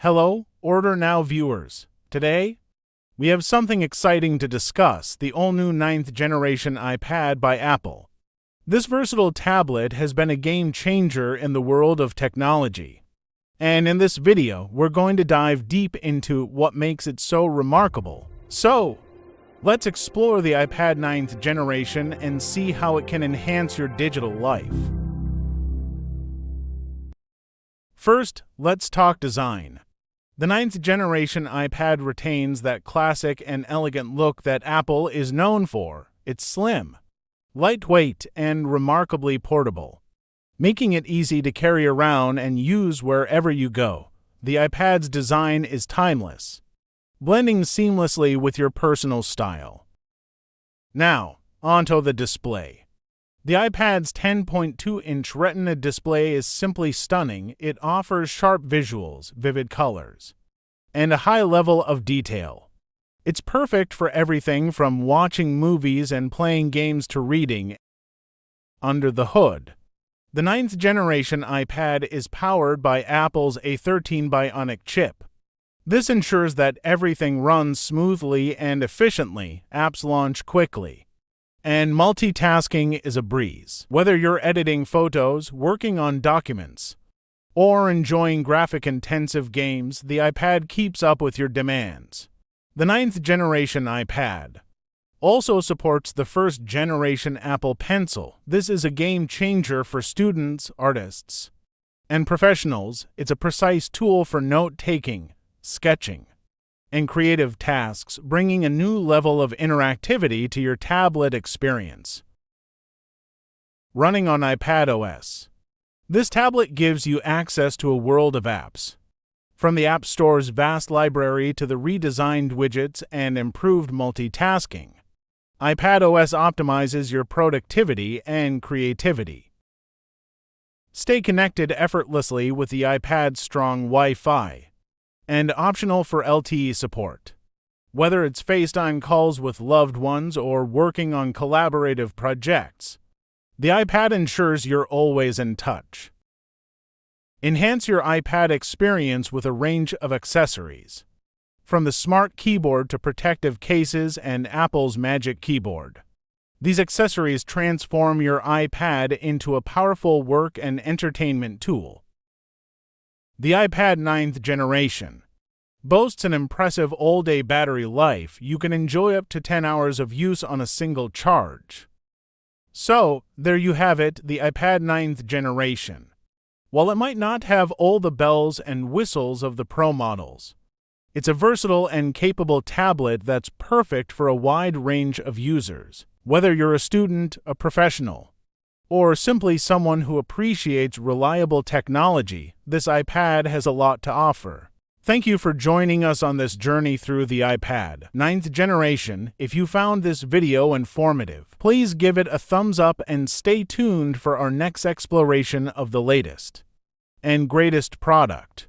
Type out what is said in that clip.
Hello, Order Now viewers. Today, we have something exciting to discuss, the all-new 9th generation iPad by Apple. This versatile tablet has been a game changer in the world of technology. And in this video, we're going to dive deep into what makes it so remarkable. So, let's explore the iPad 9th generation and see how it can enhance your digital life. First, let's talk design. The 9th generation iPad retains that classic and elegant look that Apple is known for. It's slim, lightweight, and remarkably portable, making it easy to carry around and use wherever you go. The iPad's design is timeless, blending seamlessly with your personal style. Now, onto the display. The iPad's 10.2-inch Retina display is simply stunning. It offers sharp visuals, vivid colors, and a high level of detail. It's perfect for everything from watching movies and playing games to reading. Under the hood, the 9th generation iPad is powered by Apple's A13 Bionic chip. This ensures that everything runs smoothly and efficiently. Apps launch quickly, and multitasking is a breeze. Whether you're editing photos, working on documents, or enjoying graphic-intensive games, the iPad keeps up with your demands. The 9th generation iPad also supports the first generation Apple Pencil. This is a game changer for students, artists, and professionals. It's a precise tool for note-taking, sketching, and creative tasks, bringing a new level of interactivity to your tablet experience. Running on iPadOS. This tablet gives you access to a world of apps, from the App Store's vast library to the redesigned widgets and improved multitasking. iPadOS optimizes your productivity and creativity. Stay connected effortlessly with the iPad's strong Wi-Fi, and optional for LTE support. Whether it's FaceTime calls with loved ones or working on collaborative projects, the iPad ensures you're always in touch. Enhance your iPad experience with a range of accessories, from the smart keyboard to protective cases and Apple's Magic Keyboard. These accessories transform your iPad into a powerful work and entertainment tool. The iPad 9th generation boasts an impressive all-day battery life. You can enjoy up to 10 hours of use on a single charge. So, there you have it, the iPad 9th generation. While it might not have all the bells and whistles of the Pro models, it's a versatile and capable tablet that's perfect for a wide range of users. Whether you're a student, a professional, or simply someone who appreciates reliable technology, this iPad has a lot to offer. Thank you for joining us on this journey through the iPad 9th generation. If you found this video informative, please give it a thumbs up and stay tuned for our next exploration of the latest and greatest product.